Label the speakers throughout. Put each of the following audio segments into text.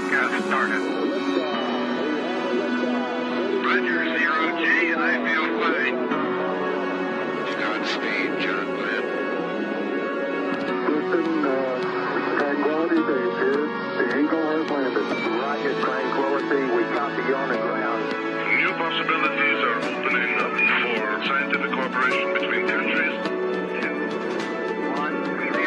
Speaker 1: clock has started. Roger, 0G, I feel fine. Godspeed, John Glenn.
Speaker 2: Houston, Tranquility Base here. The Eagle has landed. Roger, Tranquility. We copy you on the ground.
Speaker 1: New possibilities are opening up for scientific cooperation between countries.
Speaker 3: 1-0.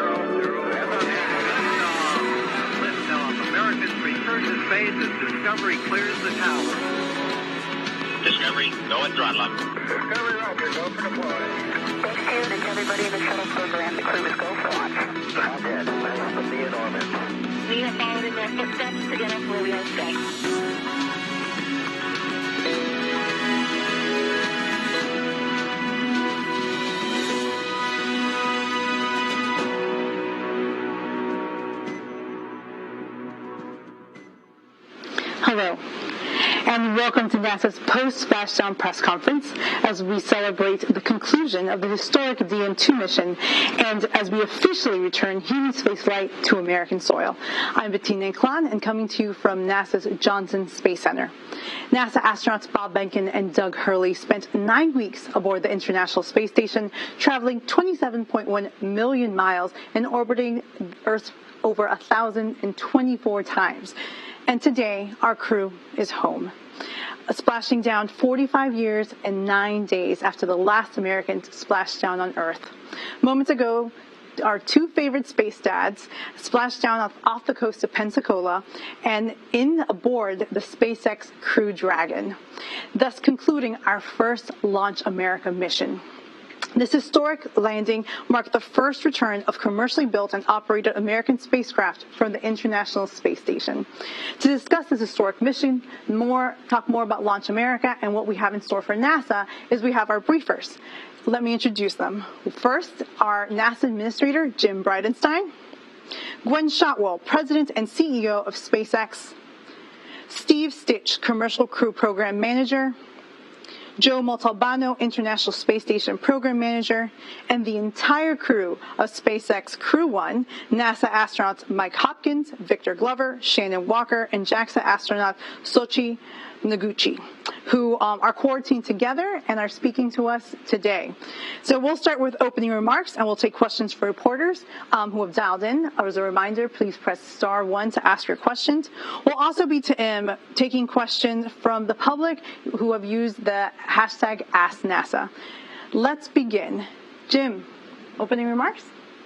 Speaker 3: Liftoff. America's return to space as Discovery clears the tower.
Speaker 4: Discovery, go and throttle up.
Speaker 1: Discovery Roger, go for deploy.
Speaker 5: Thanks to everybody in the shuttle program. The crew is go for launch.
Speaker 2: Roger. Thanks for being on it.
Speaker 5: We have followed in their footsteps to get us where we are today.
Speaker 6: Hello, and welcome to NASA's post-splashdown press conference as we celebrate the conclusion of the historic DM-2 mission and as we officially return human spaceflight to American soil. I'm Bettina Inclon and coming to you from NASA's Johnson Space Center. NASA astronauts Bob Behnken and Doug Hurley spent 9 weeks aboard the International Space Station, traveling 27.1 million miles and orbiting Earth over 1,024 times. And today, our crew is home, splashing down 45 years and 9 days after the last American splashed down on Earth. Moments ago, our two favorite space dads splashed down off the coast of Pensacola and aboard the SpaceX Crew Dragon, thus concluding our first Launch America mission. This historic landing marked the first return of commercially built and operated American spacecraft from the International Space Station. To discuss this historic mission, talk more about Launch America and what we have in store for NASA, is we have our briefers. Let me introduce them. First, our NASA Administrator, Jim Bridenstine. Gwen Shotwell, President and CEO of SpaceX. Steve Stitch, Commercial Crew Program Manager. Joe Montalbano, International Space Station Program Manager, and the entire crew of SpaceX Crew 1, NASA astronauts Mike Hopkins, Victor Glover, Shannon Walker, and JAXA astronaut Soichi Noguchi, who are quarantined together and are speaking to us today. So we'll start with opening remarks, and we'll take questions for reporters who have dialed in. As a reminder, please press *1 to ask your questions. We'll also be taking questions from the public who have used the hashtag #AskNASA. Let's begin. Jim, opening remarks?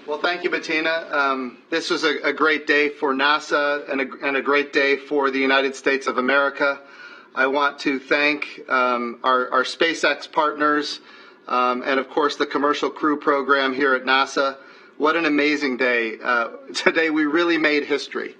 Speaker 7: Well, thank you, Bettina. This was a great day for NASA and a great day for the United States of America. I want to thank our SpaceX partners and, of course, the Commercial Crew Program here at NASA. What an amazing day. Today we really made history.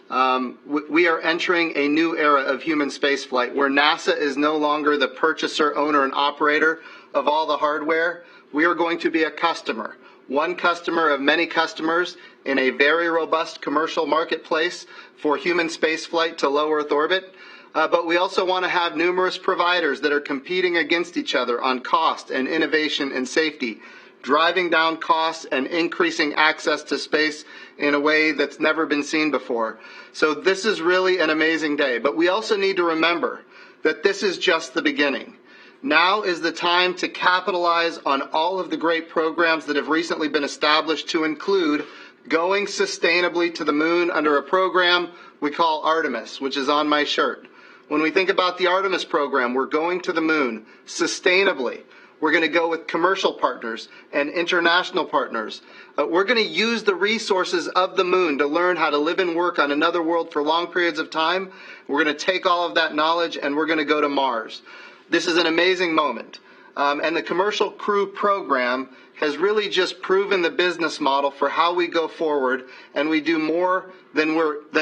Speaker 7: We are entering a new era of human spaceflight where NASA is no longer the purchaser, owner, and operator of all the hardware. We are going to be a customer, one customer of many customers in a very robust commercial marketplace for human spaceflight to low Earth orbit. But we also want to have numerous providers that are competing against each other on cost and innovation and safety, driving down costs and increasing access to space in a way that's never been seen before. So this is really an amazing day. But we also need to remember that this is just the beginning. Now is the time to capitalize on all of the great programs that have recently been established, to include going sustainably to the moon under a program we call Artemis, which is on my shirt. When we think about the Artemis program, we're going to the moon sustainably. We're going to go with commercial partners and international partners. We're going to use the resources of the moon to learn how to live and work on another world for long periods of time. We're going to take all of that knowledge and we're going to go to Mars. This is an amazing moment. And the Commercial Crew Program has really just proven the business model for how we go forward, and we do more than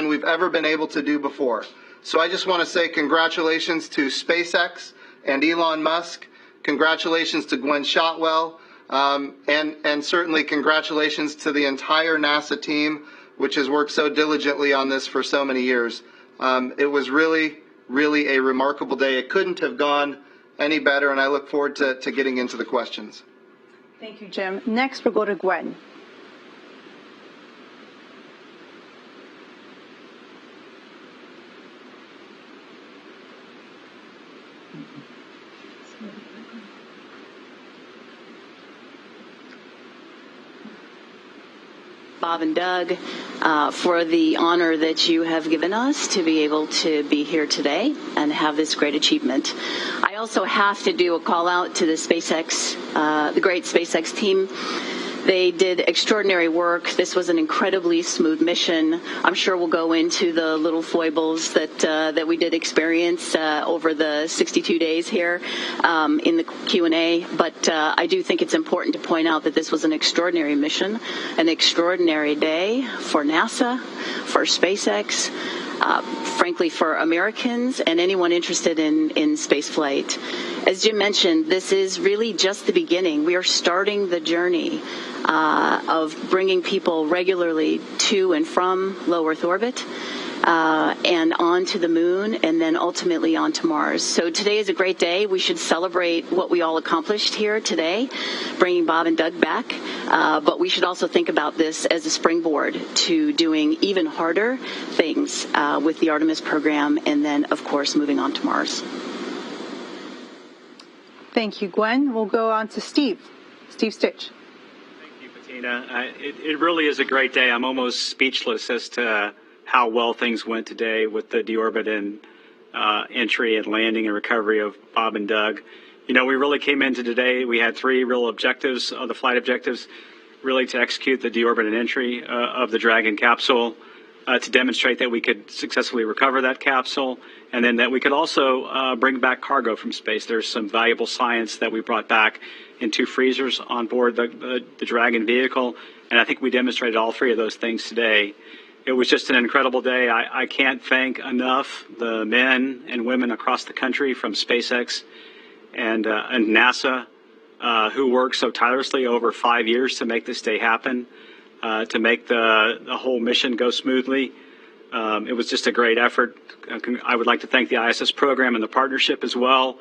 Speaker 7: we've ever been able to do before. So I just want to say congratulations to SpaceX and Elon Musk. Congratulations to Gwen Shotwell. And certainly congratulations to the entire NASA team, which has worked so diligently on this for so many years. It was really, really a remarkable day. It couldn't have gone any better, and I look forward to getting into the questions.
Speaker 6: Thank you, Jim. Next, we'll go to Gwen.
Speaker 8: Bob and Doug for the honor that you have given us to be able to be here today and have this great achievement. I also have to do a call out to the SpaceX, the great SpaceX team. They did extraordinary work. This was an incredibly smooth mission. I'm sure we'll go into the little foibles that we did experience over the 62 days here in the Q&A. But I do think it's important to point out that this was an extraordinary mission, an extraordinary day for NASA, for SpaceX, frankly, for Americans and anyone interested in space flight. As Jim mentioned, this is really just the beginning. We are starting the journey of bringing people regularly to and from low Earth orbit and onto the moon and then ultimately onto Mars. So today is a great day. We should celebrate what we all accomplished here today, bringing Bob and Doug back. But we should also think about this as a springboard to doing even harder things with the Artemis program and then, of course, moving on to Mars.
Speaker 6: Thank you, Gwen. We'll go on to Steve. Steve Stitch.
Speaker 9: Thank you, Bettina. It really is a great day. I'm almost speechless as to how well things went today with the deorbit and entry and landing and recovery of Bob and Doug. You know, we really came into today. We had three real objectives, the flight objectives, really to execute the deorbit and entry of the Dragon capsule, to demonstrate that we could successfully recover that capsule, and then that we could also bring back cargo from space. There's some valuable science that we brought back in two freezers on board the Dragon vehicle, and I think we demonstrated all three of those things today. It was just an incredible day. I can't thank enough the men and women across the country from SpaceX and NASA who worked so tirelessly over 5 years to make this day happen, to make the whole mission go smoothly. It was just a great effort. I would like to thank the ISS program and the partnership as well.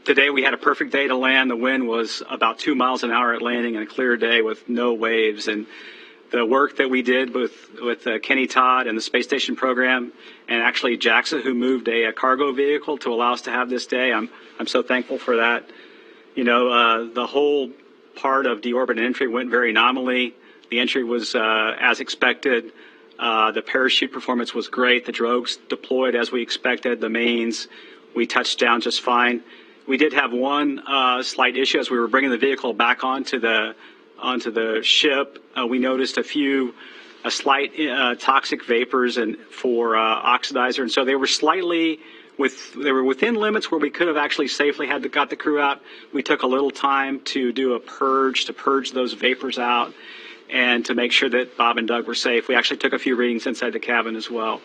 Speaker 9: Today we had a perfect day to land. The wind was about 2 miles an hour at landing and a clear day with no waves. And the work that we did with Kenny Todd and the space station program, and actually JAXA, who moved a cargo vehicle to allow us to have this day, I'm so thankful for that. You know, the whole part of deorbit and entry went very nominally. The entry was as expected. The parachute performance was great. The drogues deployed as we expected. The mains, we touched down just fine. We did have one slight issue as we were bringing the vehicle back onto the ship. We noticed a slight toxic vapors and for oxidizer, and so they were within limits where we could have actually safely got the crew out. We took a little time to do a purge, to purge those vapors out, and to make sure that Bob and Doug were safe. We actually took a few readings inside the cabin as well.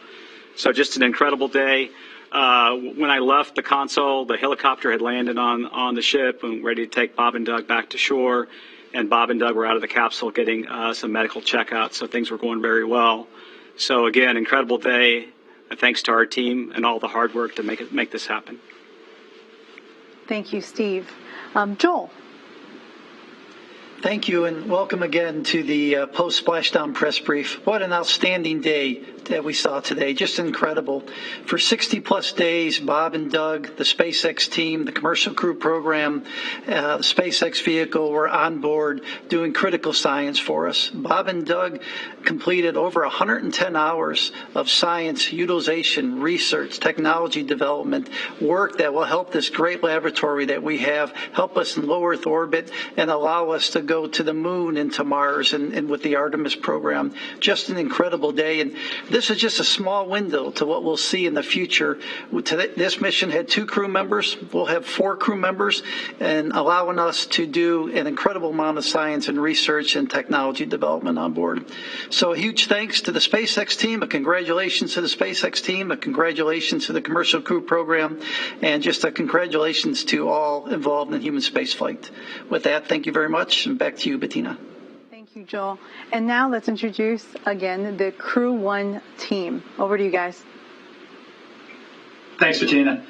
Speaker 9: So just an incredible day. When I left the console, the helicopter had landed on the ship and ready to take Bob and Doug back to shore. And Bob and Doug were out of the capsule getting some medical checkouts, so things were going very well. So again, incredible day. Thanks to our team and all the hard work to make this happen.
Speaker 6: Thank you, Steve. Joel.
Speaker 10: Thank you, and welcome again to the post-splashdown press brief. What an outstanding day that we saw today. Just incredible. For 60-plus days, Bob and Doug, the SpaceX team, the commercial crew program, the SpaceX vehicle were on board doing critical science for us. Bob and Doug completed over 110 hours of science, utilization, research, technology development, work that will help this great laboratory that we have, help us in low Earth orbit, and allow us to go to the moon and to Mars and with the Artemis program. Just an incredible day. And this is just a small window to what we'll see in the future. This mission had 2 crew members. We'll have 4 crew members, and allowing us to do an incredible amount of science and research and technology development on board. So a huge thanks to the SpaceX team, a congratulations to the SpaceX team, a congratulations to the commercial crew program, and just a congratulations to all involved in human spaceflight. With that, thank you very much, and back to you, Bettina.
Speaker 6: Thank you, Joel. And now let's introduce again the Crew 1 team. Over to you guys.
Speaker 11: Thanks, Bettina.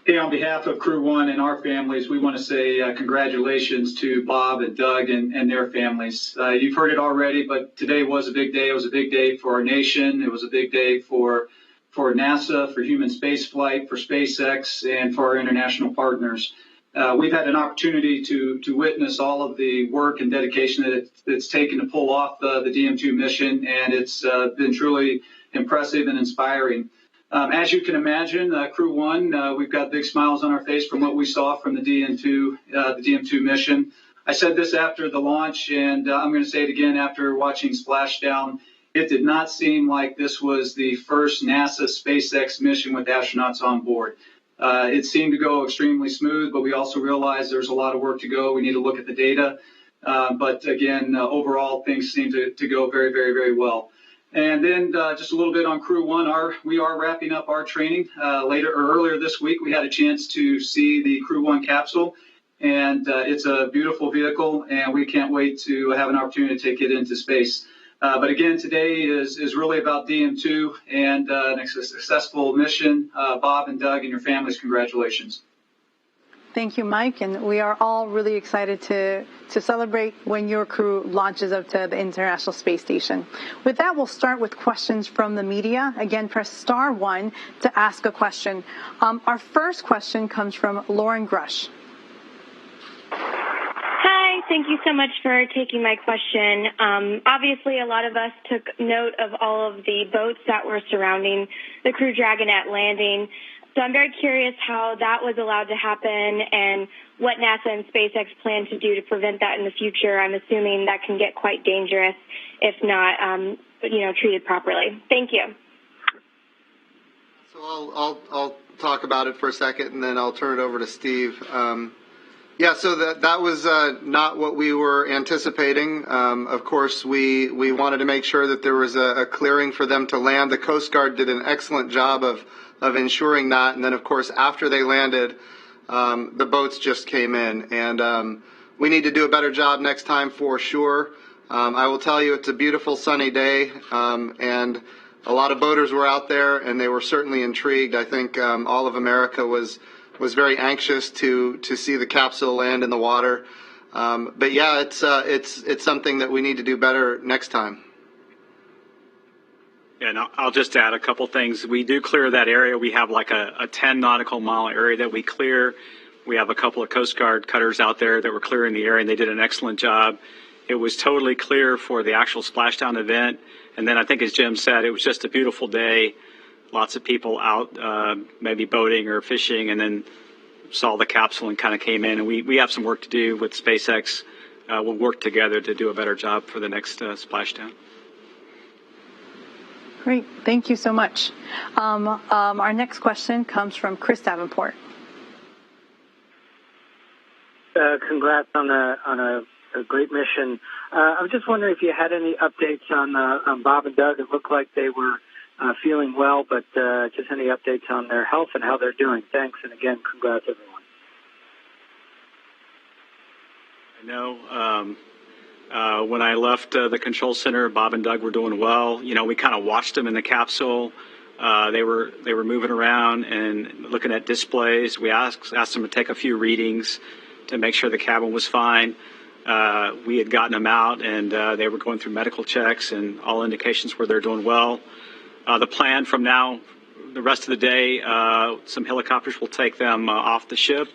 Speaker 11: Hey, on behalf of Crew 1 and our families, we want to say congratulations to Bob and Doug and their families. You've heard it already, but today was a big day. It was a big day for our nation. It was a big day for NASA, for human spaceflight, for SpaceX, and for our international partners. We've had an opportunity to witness all of the work and dedication that it's taken to pull off the DM2 mission, and it's been truly impressive and inspiring. As you can imagine, Crew 1, we've got big smiles on our face from what we saw from the DM2 mission. I said this after the launch, and I'm going to say it again after watching Splashdown. It did not seem like this was the first NASA SpaceX mission with astronauts on board. It seemed to go extremely smooth, but we also realized there's a lot of work to go. We need to look at the data. But again, overall, things seem to go very, very, very well. And then just a little bit on Crew 1. We are wrapping up our training earlier this week. We had a chance to see the Crew 1 capsule. And it's a beautiful vehicle, and we can't wait to have an opportunity to take it into space. But again, today is really about DM2 and a successful mission. Bob and Doug and your families, congratulations.
Speaker 6: Thank you, Mike, and we are all really excited to celebrate when your crew launches up to the International Space Station. With that, we'll start with questions from the media. Again, press *1 to ask a question. Our first question comes from Lauren Grush.
Speaker 12: Hi, thank you so much for taking my question. Obviously, a lot of us took note of all of the boats that were surrounding the Crew Dragon at landing. So I'm very curious how that was allowed to happen and what NASA and SpaceX plan to do to prevent that in the future. I'm assuming that can get quite dangerous if not, treated properly. Thank you.
Speaker 7: So I'll talk about it for a second, and then I'll turn it over to Steve. So that was not what we were anticipating. Of course, we wanted to make sure that there was a clearing for them to land. The Coast Guard did an excellent job of ensuring that. And then, of course, after they landed, the boats just came in. And we need to do a better job next time for sure. I will tell you it's a beautiful sunny day, and a lot of boaters were out there, and they were certainly intrigued. I think all of America was very anxious to see the capsule land in the water. But yeah, it's something that we need to do better next time.
Speaker 9: Yeah, and I'll just add a couple things. We do clear that area. We have like a 10 nautical mile area that we clear. We have a couple of Coast Guard cutters out there that were clearing the area, and they did an excellent job. It was totally clear for the actual splashdown event. And then I think, as Jim said, it was just a beautiful day. Lots of people out, maybe boating or fishing, and then saw the capsule and kind of came in. And we have some work to do with SpaceX. We'll work together to do a better job for the next splashdown.
Speaker 6: Great. Thank you so much. Our next question comes from Chris Davenport.
Speaker 13: Congrats on a great mission. I was just wondering if you had any updates on Bob and Doug. It looked like they were feeling well, but just any updates on their health and how they're doing. Thanks, and again, congrats, everyone.
Speaker 9: I know when I left the control center, Bob and Doug were doing well. You know, we kind of watched them in the capsule. They were moving around and looking at displays. We asked them to take a few readings to make sure the cabin was fine. We had gotten them out, and they were going through medical checks, and all indications were they're doing well. The plan from now, the rest of the day, some helicopters will take them off the ship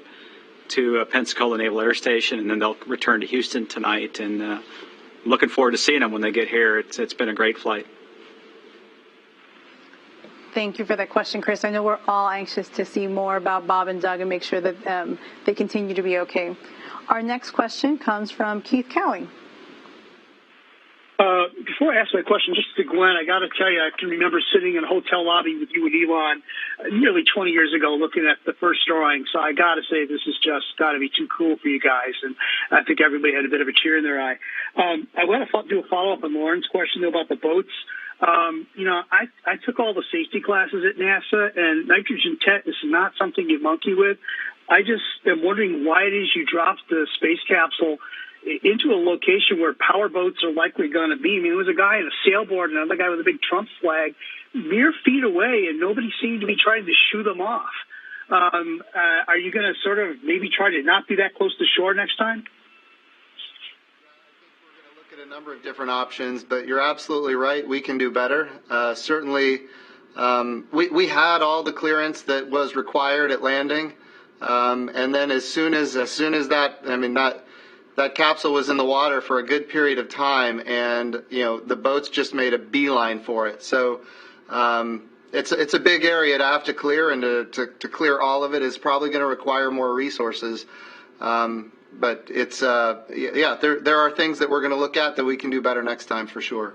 Speaker 9: to Pensacola Naval Air Station, and then they'll return to Houston tonight. And looking forward to seeing them when they get here. It's been a great flight.
Speaker 6: Thank you for that question, Chris. I know we're all anxious to see more about Bob and Doug and make sure that they continue to be okay. Our next question comes from Keith Cowing.
Speaker 14: Before I ask my question, just to Glenn, I got to tell you, I can remember sitting in a hotel lobby with you and Elon nearly 20 years ago looking at the first drawing. So I got to say, this has just got to be too cool for you guys. And I think everybody had a bit of a tear in their eye. I want to do a follow-up on Lauren's question, though, about the boats. I took all the safety classes at NASA, and nitrogen tet is not something you monkey with. I just am wondering why it is you dropped the space capsule into a location where power boats are likely going to be. I mean, there was a guy in a sailboard and another guy with a big Trump flag mere feet away, and nobody seemed to be trying to shoo them off. Are you going to sort of maybe try to not be that close to shore next time?
Speaker 7: Look at a number of different options, but you're absolutely right. We can do better. Certainly, we had all the clearance that was required at landing. And then as soon as that, I mean, that capsule was in the water for a good period of time, and the boats just made a beeline for it. So it's a big area to have to clear, and to clear all of it is probably going to require more resources. But it's there are things that we're going to look at that we can do better next time for sure.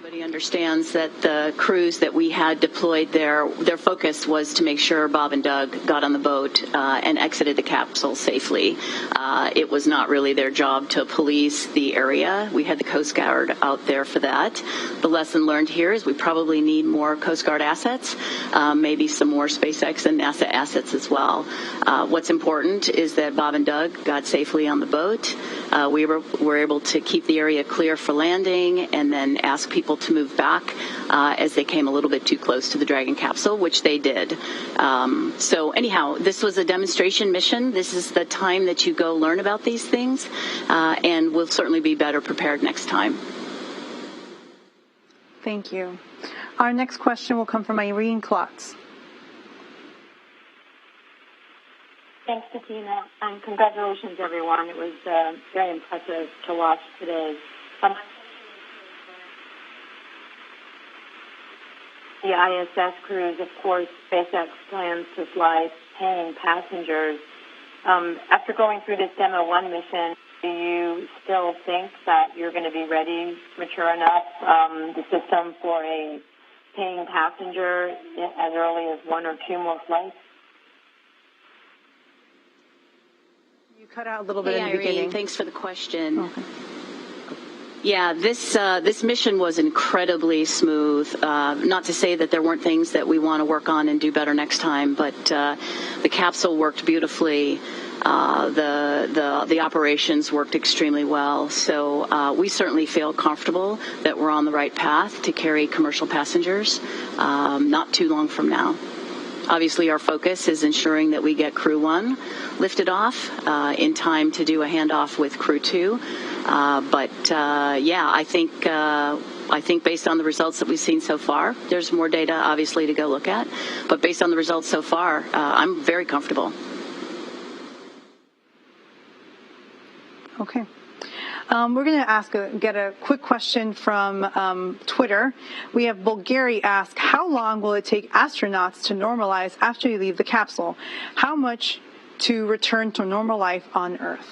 Speaker 8: Everybody understands that the crews that we had deployed there, their focus was to make sure Bob and Doug got on the boat and exited the capsule safely. It was not really their job to police the area. We had the Coast Guard out there for that. The lesson learned here is we probably need more Coast Guard assets, maybe some more SpaceX and NASA assets as well. What's important is that Bob and Doug got safely on the boat. We were able to keep the area clear for landing and then ask people to move back as they came a little bit too close to the Dragon capsule, which they did. So anyhow, this was a demonstration mission. This is the time that you go learn about these things, and we'll certainly be better prepared next time.
Speaker 6: Thank you. Our next question will come from Irene Klotz.
Speaker 15: Thanks, Bettina, and congratulations, everyone. It was very impressive to watch today. The ISS crews, of course, SpaceX plans to fly paying passengers. After going through this Demo 1 mission, do you still think that you're going to be ready, mature enough, the system for a paying passenger as early as 1 or 2 more flights?
Speaker 6: You cut out a little bit in the
Speaker 8: Irene,
Speaker 6: beginning.
Speaker 8: Thanks for the question.
Speaker 6: Okay.
Speaker 8: Yeah, this mission was incredibly smooth. Not to say that there weren't things that we want to work on and do better next time, but the capsule worked beautifully. The operations worked extremely well. So we certainly feel comfortable that we're on the right path to carry commercial passengers not too long from now. Obviously, our focus is ensuring that we get Crew 1 lifted off in time to do a handoff with Crew 2. I think based on the results that we've seen so far, there's more data obviously to go look at. But based on the results so far, I'm very comfortable.
Speaker 6: Okay. We're going to get a quick question from Twitter. We have Bulgari ask, how long will it take astronauts to normalize after you leave the capsule? How much to return to normal life on Earth?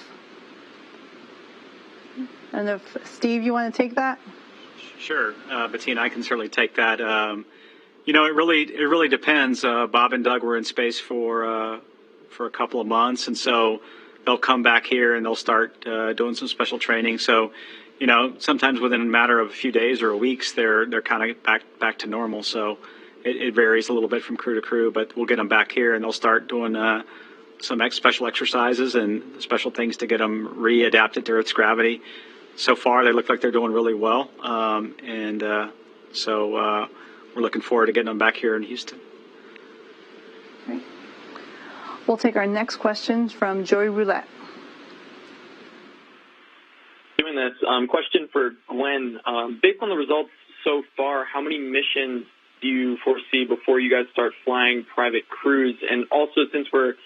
Speaker 6: And if Steve, you want to take that?
Speaker 9: Sure, Bettina, I can certainly take that. It really depends. Bob and Doug were in space for a couple of months, and so they'll come back here and they'll start doing some special training. So, sometimes within a matter of a few days or weeks, they're kind of back to normal. So it varies a little bit from crew to crew, but we'll get them back here and they'll start doing some special exercises and special things to get them readapted to Earth's gravity. So far, they look like they're doing really well, so we're looking forward to getting them back here in Houston.
Speaker 6: Great. We'll take our next questions from Joey Roulette.
Speaker 16: Doing this question for Gwen. Based on the results so far, how many missions do you foresee before you guys start flying private crews? And also, since we're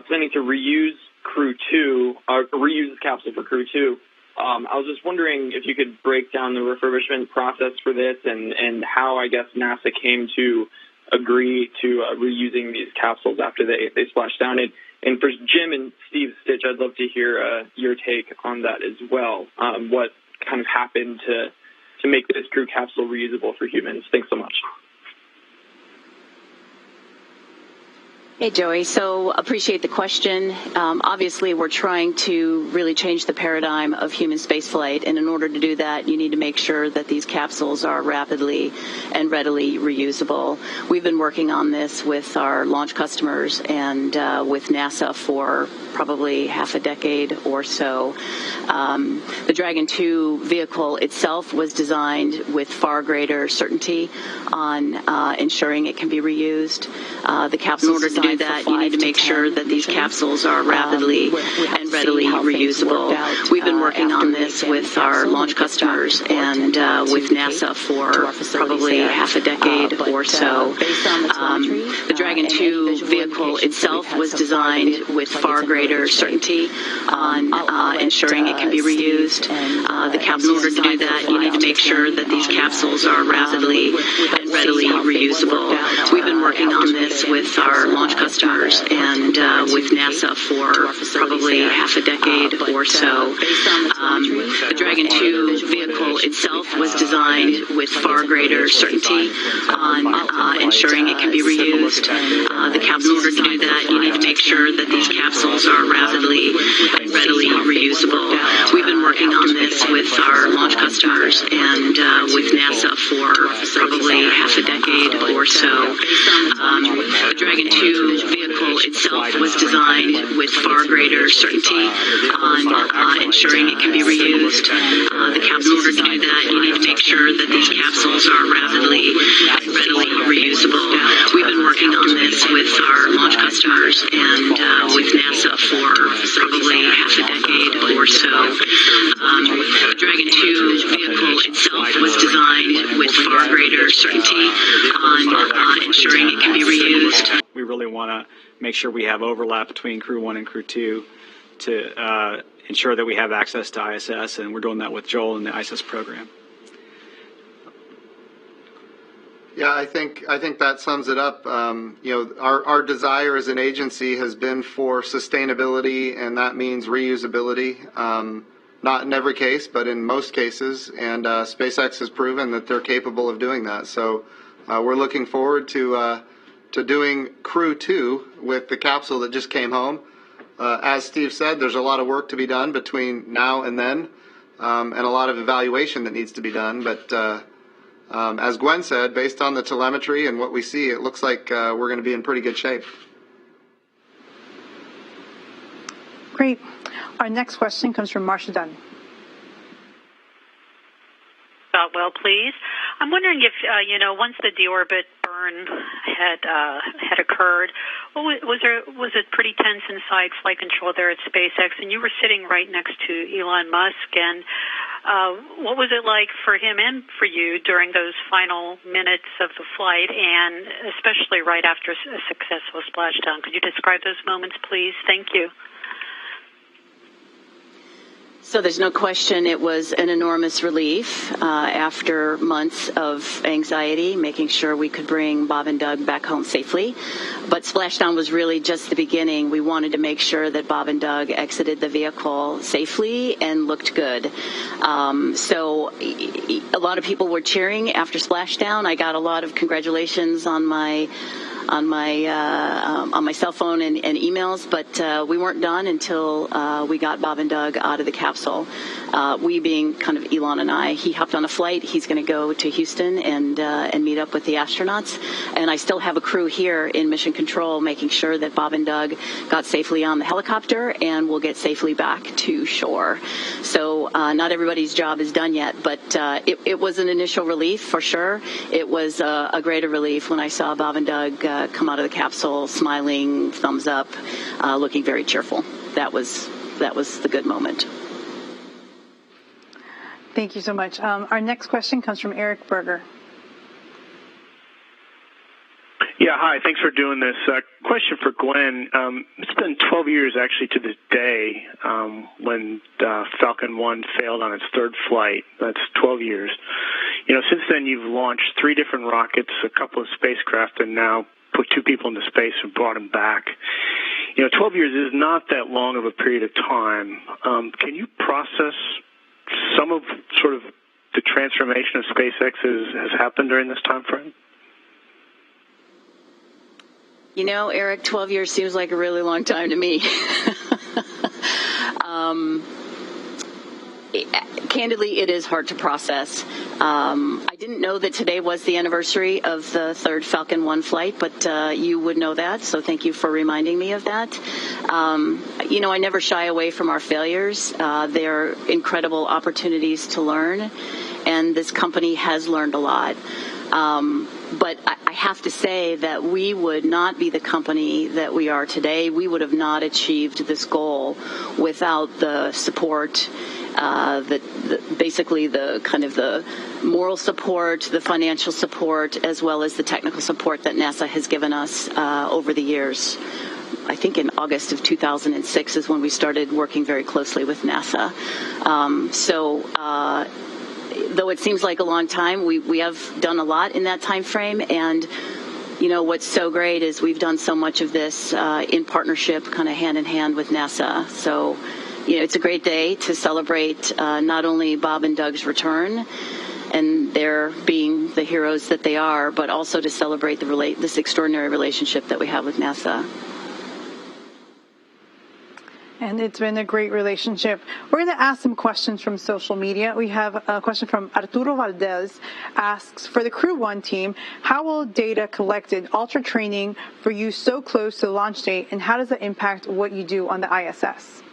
Speaker 16: planning to reuse Crew 2, or reuse the capsule for Crew 2, I was just wondering if you could break down the refurbishment process for this and how, I guess, NASA came to agree to reusing these capsules after they splashed down. And for Jim and Steve Stitch, I'd love to hear your take on that as well. What kind of happened to make this crew capsule reusable for humans? Thanks so much.
Speaker 8: Hey, Joey. So appreciate the question. Obviously, we're trying to really change the paradigm of human spaceflight. And in order to do that, you need to make sure that these capsules are rapidly and readily reusable. We've been working on this with our launch customers and with NASA for probably half a decade or so. The Dragon 2 vehicle itself was designed with far greater certainty on ensuring it can be reused. The capsules do that, you need to make sure that these capsules are rapidly and readily reusable. We've been working on this with our launch customers and with NASA for probably half a decade or so. The Dragon 2 vehicle itself was designed with far greater certainty on ensuring it can be reused. In order to do that, you need to make sure that these capsules are rapidly and readily reusable. We've been working on this with our launch customers and with NASA for probably half a decade or so. The Dragon 2 vehicle itself was designed with far greater certainty on ensuring it can be reused. In order to do that, you need to make sure that these capsules are rapidly and readily reusable. We've been working on this with our launch customers and with NASA for probably half a decade or so. The Dragon 2 vehicle itself was designed with far greater certainty on ensuring it can be reused. In order to do that, you need to make sure that these capsules are rapidly and readily reusable. We've been working on this with our launch customers and with NASA for probably half a decade or so. The Dragon 2 vehicle itself was designed with far greater certainty on ensuring it can be reused.
Speaker 9: We really want to make sure we have overlap between Crew 1 and Crew 2 to ensure that we have access to ISS, and we're doing that with Joel and the ISS program.
Speaker 7: Yeah, I think that sums it up. Our desire as an agency has been for sustainability, and that means reusability. Not in every case, but in most cases, and SpaceX has proven that they're capable of doing that. So we're looking forward to doing Crew 2 with the capsule that just came home. As Steve said, there's a lot of work to be done between now and then, and a lot of evaluation that needs to be done. But as Gwen said, based on the telemetry and what we see, it looks like we're going to be in pretty good shape.
Speaker 6: Great. Our next question comes from Marcia Dunn.
Speaker 17: Well, please. I'm wondering if, once the deorbit burn had occurred, was it pretty tense inside flight control there at SpaceX? And you were sitting right next to Elon Musk. And what was it like for him and for you during those final minutes of the flight, and especially right after a successful splashdown? Could you describe those moments, please? Thank you.
Speaker 8: So there's no question it was an enormous relief after months of anxiety, making sure we could bring Bob and Doug back home safely. But splashdown was really just the beginning. We wanted to make sure that Bob and Doug exited the vehicle safely and looked good. So a lot of people were cheering after splashdown. I got a lot of congratulations on my cell phone and emails, but we weren't done until we got Bob and Doug out of the capsule. We being kind of Elon and I, he hopped on a flight. He's going to go to Houston and meet up with the astronauts. And I still have a crew here in Mission Control making sure that Bob and Doug got safely on the helicopter and will get safely back to shore. So not everybody's job is done yet, but it was an initial relief for sure. It was a greater relief when I saw Bob and Doug come out of the capsule smiling, thumbs up, looking very cheerful. That was the good moment.
Speaker 6: Thank you so much. Our next question comes from Eric Berger.
Speaker 18: Yeah, hi. Thanks for doing this. Question for Glenn. It's been 12 years, actually, to this day when Falcon 1 failed on its third flight. That's 12 years. Since then, you've launched 3 different rockets, a couple of spacecraft, and now put 2 people into space and brought them back. 12 years is not that long of a period of time. Can you process some of sort of the transformation of SpaceX has happened during this time frame?
Speaker 8: Eric, 12 years seems like a really long time to me. Candidly, it is hard to process. I didn't know that today was the anniversary of the third Falcon 1 flight, but you would know that, so thank you for reminding me of that. I never shy away from our failures. They're incredible opportunities to learn, and this company has learned a lot. But I have to say that we would not be the company that we are today. We would have not achieved this goal without the support, basically the kind of the moral support, the financial support, as well as the technical support that NASA has given us over the years. I think in August of 2006 is when we started working very closely with NASA. Though it seems like a long time, we have done a lot in that time frame. And, you know, what's so great is we've done so much of this in partnership, kind of hand in hand with NASA. So, you know, it's a great day to celebrate not only Bob and Doug's return and their being the heroes that they are, but also to celebrate this extraordinary relationship that we have with NASA.
Speaker 6: And it's been a great relationship. We're going to ask some questions from social media. We have a question from Arturo Valdez, asks, for the Crew 1 team, how will data collected alter training for you so close to the launch date, and how does that impact what you do on the ISS?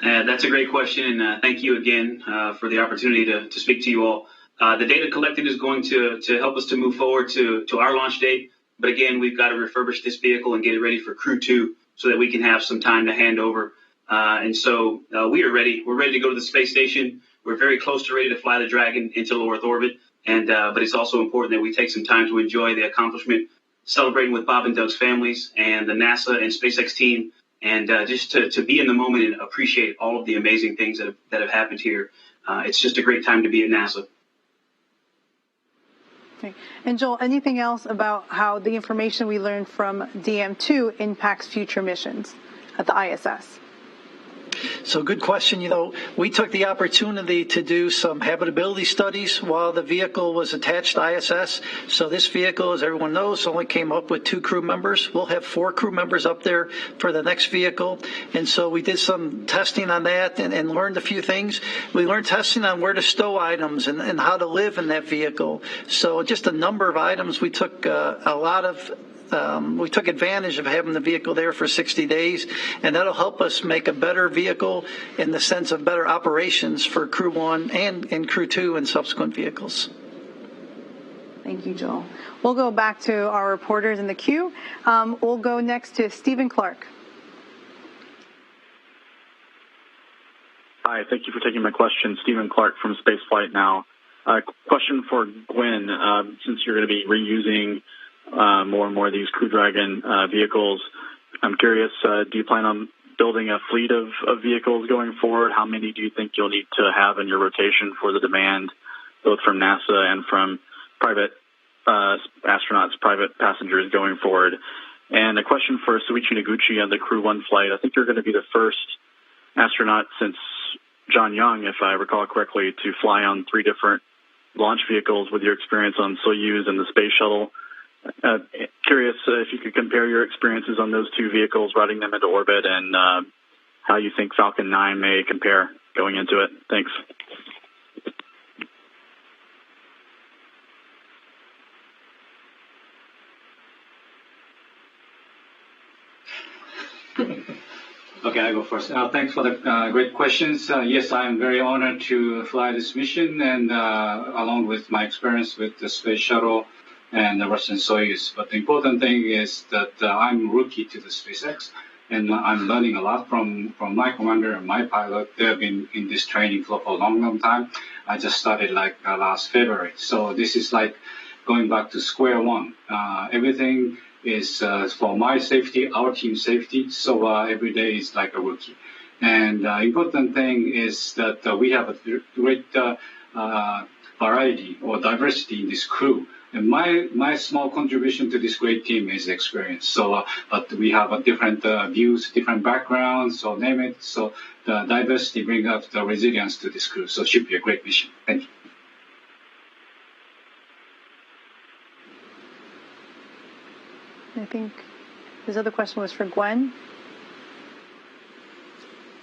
Speaker 19: That's a great question, and thank you again for the opportunity to speak to you all. The data collected is going to help us to move forward to our launch date. But again, we've got to refurbish this vehicle and get it ready for Crew 2 so that we can have some time to hand over. And so we are ready. We're ready to go to the space station. We're very close to ready to fly the Dragon into low Earth orbit. And but it's also important that we take some time to enjoy the accomplishment, celebrating with Bob and Doug's families and the NASA and SpaceX team, and just to be in the moment and appreciate all of the amazing things that have happened here. It's just a great time to be at NASA.
Speaker 6: Okay. And Joel, anything else about how the information we learned from DM2 impacts future missions at the ISS?
Speaker 10: So good question. You know, we took the opportunity to do some habitability studies while the vehicle was attached to ISS. So this vehicle, as everyone knows, only came up with 2 crew members. We'll have 4 crew members up there for the next vehicle. And so we did some testing on that and learned a few things. We learned testing on where to stow items and how to live in that vehicle. So just a number of items. We took we took advantage of having the vehicle there for 60 days, and that'll help us make a better vehicle in the sense of better operations for Crew 1 and Crew 2 and subsequent vehicles.
Speaker 6: Thank you, Joel. We'll go back to our reporters in the queue. We'll go next to Stephen Clark.
Speaker 20: Hi, thank you for taking my question. Stephen Clark from Spaceflight Now. Question for Gwen, since you're going to be reusing more and more of these Crew Dragon vehicles. I'm curious, do you plan on building a fleet of vehicles going forward? How many do you think you'll need to have in your rotation for the demand, both from NASA and from private astronauts, private passengers going forward? And a question for Soichi Noguchi on the Crew 1 flight. I think you're going to be the first astronaut since John Young, if I recall correctly, to fly on 3 different launch vehicles with your experience on Soyuz and the Space Shuttle. Curious if you could compare your experiences on those 2 vehicles, riding them into orbit, and how you think Falcon 9 may compare going into it. Thanks.
Speaker 21: Okay, I go first. Thanks for the great questions. Yes, I'm very honored to fly this mission, and along with my experience with the Space Shuttle and the Russian Soyuz. But the important thing is that I'm rookie to the SpaceX, and I'm learning a lot from my commander and my pilot. They've been in this training for a long time. I just started last February. So this is like going back to square one. Everything is for my safety, our team's safety. So every day is like a rookie. And important thing is that we have a great variety or diversity in this crew. And my small contribution to this great team is experience. So, but we have different views, different backgrounds, so name it. So the diversity brings up the resilience to this crew. So it should be a great mission. Thank you.
Speaker 6: I think his other question was for Gwen.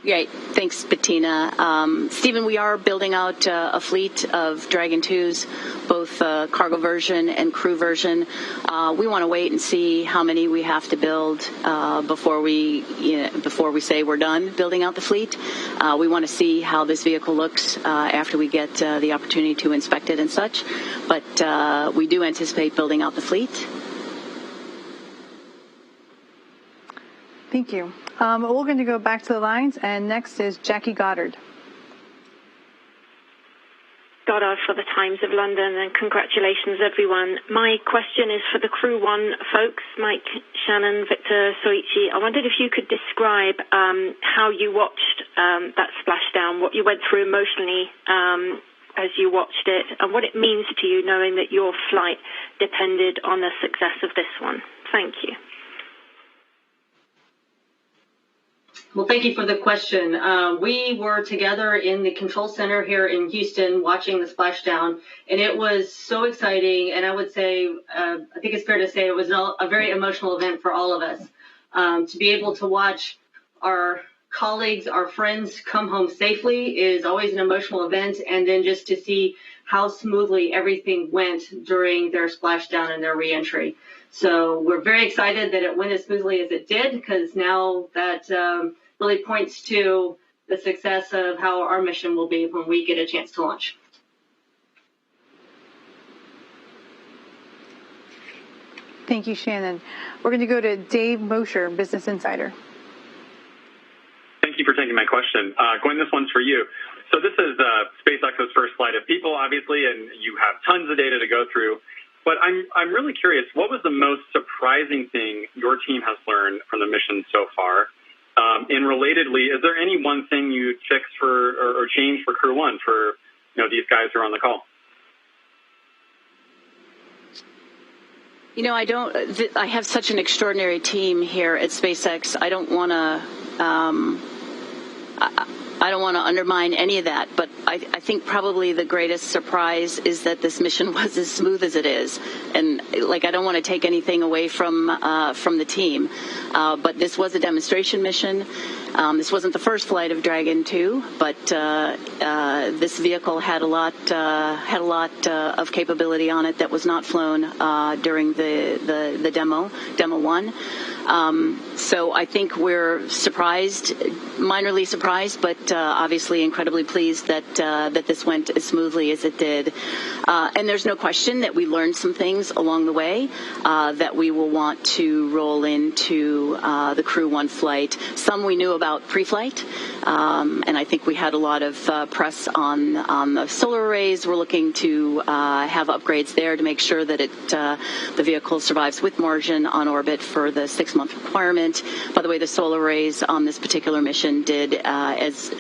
Speaker 8: Great. Thanks, Bettina. Stephen, we are building out a fleet of Dragon 2s, both cargo version and crew version. We want to wait and see how many we have to build before we say we're done building out the fleet. We want to see how this vehicle looks after we get the opportunity to inspect it and such. But we do anticipate building out the fleet.
Speaker 6: Thank you. We're going to go back to the lines, and next is Jackie Goddard.
Speaker 3: Goddard for the Times of London, and congratulations, everyone. My question is for the Crew 1 folks, Mike, Shannon, Victor, Soichi. I wondered if you could describe how you watched that splashdown, what you went through emotionally as you watched it, and what it means to you knowing that your flight depended on the success of this one. Thank you.
Speaker 22: Well, thank you for the question. We were together in the control center here in Houston watching the splashdown, and it was so exciting. And I would say, I think it's fair to say it was a very emotional event for all of us. To be able to watch our colleagues, our friends come home safely is always an emotional event. And then just to see how smoothly everything went during their splashdown and their reentry. So we're very excited that it went as smoothly as it did, because now that really points to the success of how our mission will be when we get a chance to launch.
Speaker 6: Thank you, Shannon. We're going to go to Dave Mosher, Business Insider.
Speaker 23: Thank you for taking my question. Gwen, this one's for you. So this is SpaceX's first flight of people, obviously, and you have tons of data to go through. But I'm really curious, what was the most surprising thing your team has learned from the mission so far? And relatedly, is there any one thing you'd fix for or change for Crew 1 for these guys who are on the call?
Speaker 8: I have such an extraordinary team here at SpaceX. I don't want to undermine any of that, but I think probably the greatest surprise is that this mission was as smooth as it is. And I don't want to take anything away from the team, but this was a demonstration mission. This wasn't the first flight of Dragon 2, but this vehicle had a lot of capability on it that was not flown during the demo 1. So I think we're surprised, minorly surprised, but obviously incredibly pleased that this went as smoothly as it did. And there's no question that we learned some things along the way that we will want to roll into the Crew 1 flight. Some we knew about pre-flight, and I think we had a lot of press on the solar arrays. We're looking to have upgrades there to make sure that the vehicle survives with margin on orbit for the 6-month requirement. By the way, the solar arrays on this particular mission did as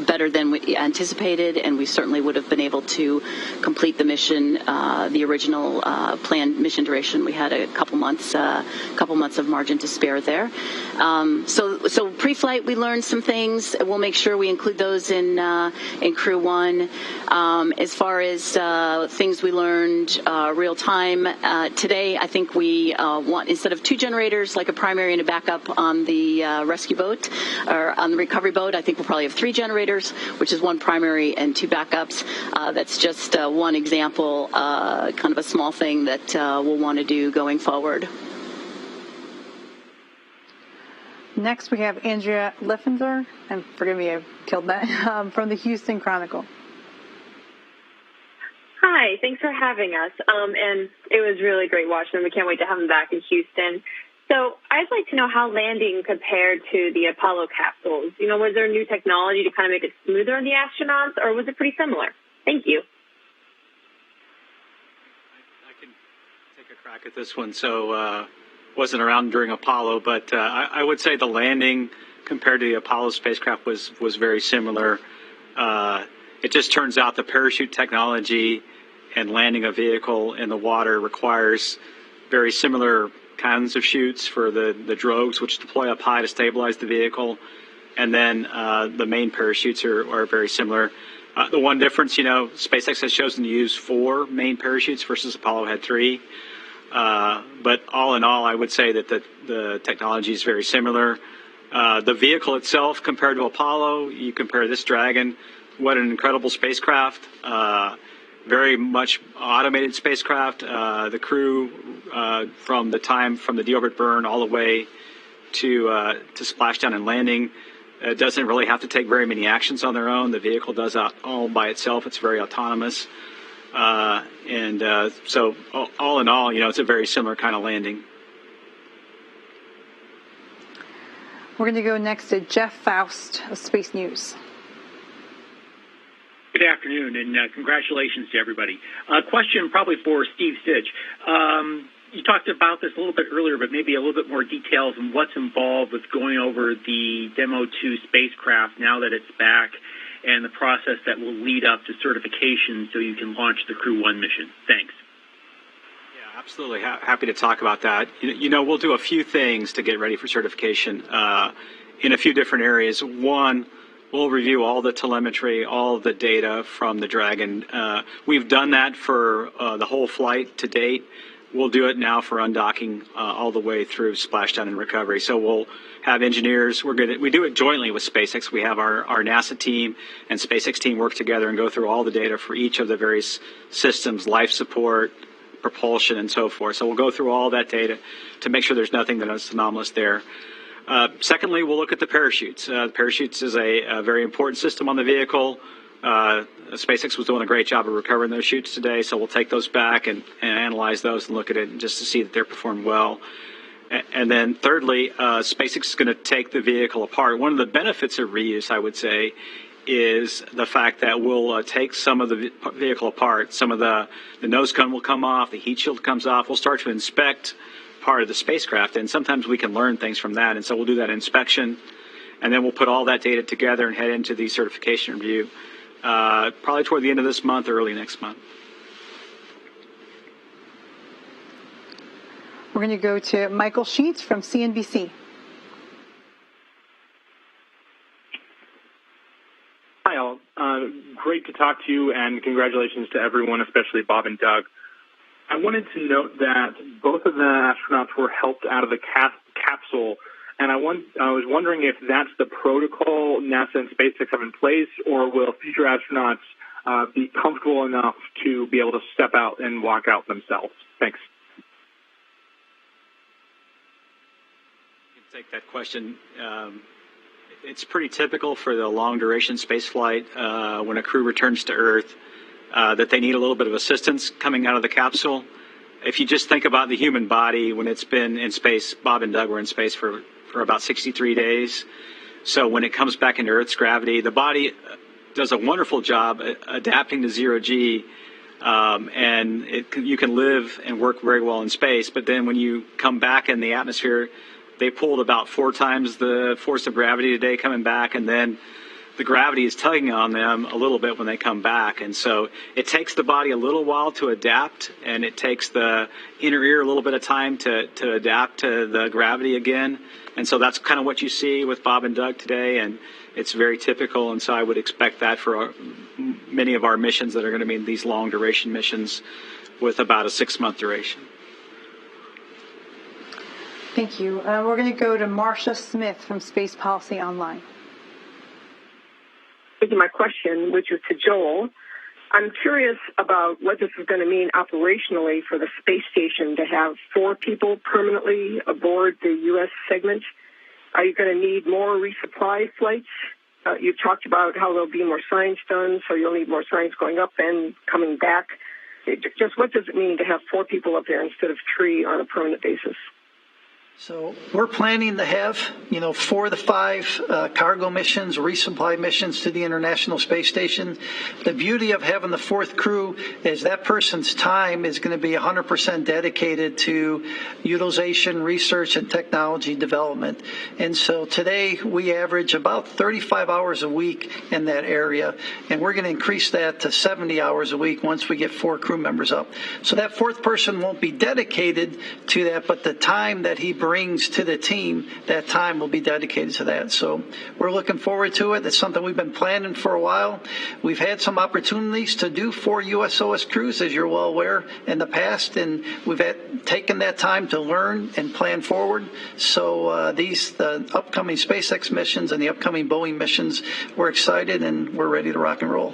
Speaker 8: better than we anticipated, and we certainly would have been able to complete the mission, the original planned mission duration. We had a couple months of margin to spare there. So pre-flight, we learned some things. We'll make sure we include those in Crew 1. As far as things we learned real time today, I think we want, instead of 2 generators, like a primary and a backup on the rescue boat or on the recovery boat, I think we'll probably have 3 generators, which is 1 primary and 2 backups. That's just one example, kind of a small thing that we'll want to do going forward.
Speaker 6: Next, we have Andrea Leffenzer, and forgive me, I killed that, from the Houston Chronicle.
Speaker 24: Hi, thanks for having us. And it was really great watching them. We can't wait to have them back in Houston. So I'd like to know how landing compared to the Apollo capsules. Was there new technology to kind of make it smoother on the astronauts, or was it pretty similar? Thank you.
Speaker 9: I can take a crack at this one. So wasn't around during Apollo, but I would say the landing compared to the Apollo spacecraft was very similar. It just turns out the parachute technology and landing a vehicle in the water requires very similar kinds of chutes for the drogues, which deploy up high to stabilize the vehicle. And then the main parachutes are very similar. The one difference, SpaceX has chosen to use 4 main parachutes versus Apollo had 3. But all in all, I would say that the technology is very similar. The vehicle itself, compared to Apollo, you compare this Dragon, what an incredible spacecraft, very much automated spacecraft. The crew, from the deorbit burn all the way to splashdown and landing, doesn't really have to take very many actions on their own. The vehicle does that all by itself. It's very autonomous. So all in all, it's a very similar kind of landing.
Speaker 6: We're going to go next to Jeff Faust of Space News.
Speaker 1: Good afternoon, and congratulations to everybody. A question probably for Steve Stitch. You talked about this a little bit earlier, but maybe a little bit more details on what's involved with going over the Demo 2 spacecraft now that it's back, and the process that will lead up to certification so you can launch the Crew 1 mission. Thanks.
Speaker 9: Yeah, absolutely. Happy to talk about that. We'll do a few things to get ready for certification in a few different areas. One, we'll review all the telemetry, all the data from the Dragon. We've done that for the whole flight to date. We'll do it now for undocking all the way through splashdown and recovery. So we'll have engineers. We do it jointly with SpaceX. We have our NASA team and SpaceX team work together and go through all the data for each of the various systems, life support, propulsion, and so forth. So we'll go through all that data to make sure there's nothing that's anomalous there. Secondly, we'll look at the parachutes. The parachutes is a very important system on the vehicle. SpaceX was doing a great job of recovering those chutes today, so we'll take those back and analyze those and look at it just to see that they're performed well. And then thirdly, SpaceX is going to take the vehicle apart. One of the benefits of reuse, I would say, is the fact that we'll take some of the vehicle apart. Some of the nose cone will come off, the heat shield comes off. We'll start to inspect part of the spacecraft, and sometimes we can learn things from that. And so we'll do that inspection, and then we'll put all that data together and head into the certification review, probably toward the end of this month or early next month.
Speaker 6: We're going to go to Michael Sheets from CNBC.
Speaker 2: Hi, all. Great to talk to you, and congratulations to everyone, especially Bob and Doug. I wanted to note that both of the astronauts were helped out of the capsule, and I was wondering if that's the protocol NASA and SpaceX have in place, or will future astronauts be comfortable enough to be able to step out and walk out themselves? Thanks.
Speaker 9: Take that question. It's pretty typical for the long-duration space flight when a crew returns to Earth that they need a little bit of assistance coming out of the capsule. If you just think about the human body when it's been in space, Bob and Doug were in space for about 63 days. So when it comes back into Earth's gravity, the body does a wonderful job adapting to zero-G, and you can live and work very well in space. But then when you come back in the atmosphere, they pulled about 4 times the force of gravity today coming back, and then the gravity is tugging on them a little bit when they come back. And so it takes the body a little while to adapt, and it takes the inner ear a little bit of time to adapt to the gravity again. And so that's kind of what you see with Bob and Doug today, and it's very typical. And so I would expect that for many of our missions that are going to be these long-duration missions with about a 6-month duration.
Speaker 6: Thank you. We're going to go to Marcia Smith from Space Policy Online.
Speaker 4: My question, which is to Joel. I'm curious about what this is going to mean operationally for the space station to have 4 people permanently aboard the U.S. segment. Are you going to need more resupply flights? You talked about how there'll be more science done, so you'll need more science going up and coming back. Just what does it mean to have 4 people up there instead of 3 on a permanent basis?
Speaker 10: So we're planning to have, 4 to 5 cargo missions, resupply missions to the International Space Station. The beauty of having the 4th crew is that person's time is going to be 100% dedicated to utilization, research, and technology development. And so today we average about 35 hours a week in that area, and we're going to increase that to 70 hours a week once we get 4 crew members up. So that 4th person won't be dedicated to that, but the time that he brings brings to the team, that time will be dedicated to that. So we're looking forward to it. It's something we've been planning for a while. We've had some opportunities to do 4 USOS crews, as you're well aware, in the past, and we've taken that time to learn and plan forward. So the upcoming SpaceX missions and the upcoming Boeing missions, we're excited and we're ready to rock and roll.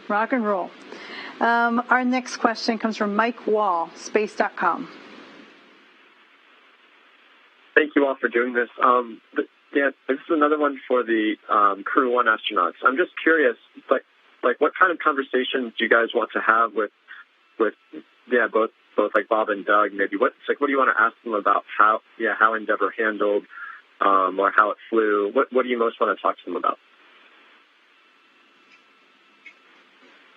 Speaker 6: Rock and roll. Our next question comes from Mike Wall, space.com.
Speaker 5: Thank you all for doing this. This is another one for the Crew 1 astronauts. I'm just curious, like what kind of conversations do you guys want to have with both like Bob and Doug? Maybe what do you want to ask them about how Endeavour handled or how it flew? What do you most want to talk to them about?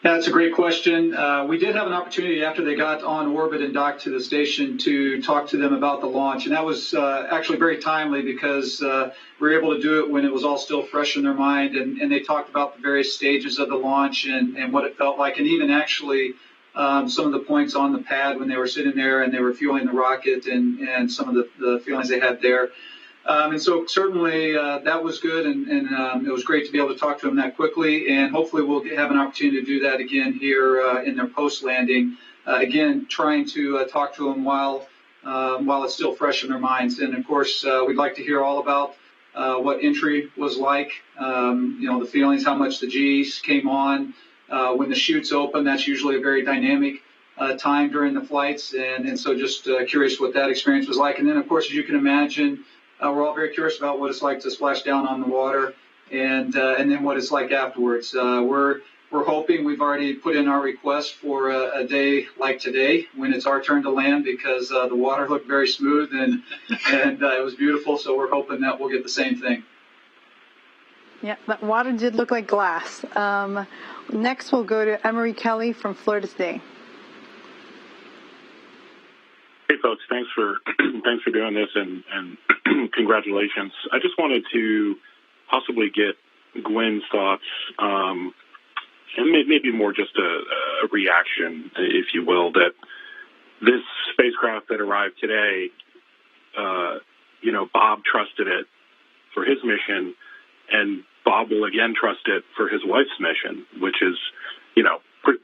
Speaker 21: That's a great question. We did have an opportunity after they got on orbit and docked to the station to talk to them about the launch, and that was actually very timely because we were able to do it when it was all still fresh in their mind, and they talked about the various stages of the launch and what it felt like, and even actually some of the points on the pad when they were sitting there and they were fueling the rocket and some of the feelings they had there. And so certainly that was good, and it was great to be able to talk to them that quickly, and hopefully we'll have an opportunity to do that again here in their post-landing. Again, trying to talk to them while it's still fresh in their minds. And of course, we'd like to hear all about what entry was like, the feelings, how much the G's came on. When the chutes open, that's usually a very dynamic time during the flights, and so just curious what that experience was like. And then, of course, as you can imagine, we're all very curious about what it's like to splash down on the water, and then what it's like afterwards. We're hoping, we've already put in our request for a day like today when it's our turn to land, because the water looked very smooth and it was beautiful. So we're hoping that we'll get the same thing.
Speaker 6: Yeah, that water did look like glass. Next, we'll go to Emery Kelly from Florida Today.
Speaker 11: Hey, folks, thanks for doing this, and congratulations. I just wanted to possibly get Gwen's thoughts, and maybe more just a reaction, if you will, that this spacecraft that arrived today, Bob trusted it for his mission, and Bob will again trust it for his wife's mission, which is,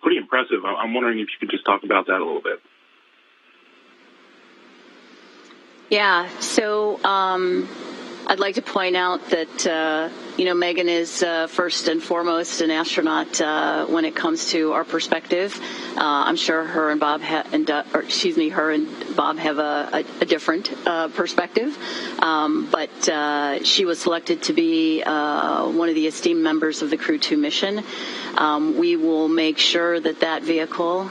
Speaker 11: pretty impressive. I'm wondering if you could just talk about that a little bit.
Speaker 8: Yeah, so I'd like to point out that, Megan is first and foremost an astronaut when it comes to our perspective. I'm sure her and Bob have a different perspective, but she was selected to be one of the esteemed members of the Crew 2 mission. We will make sure that vehicle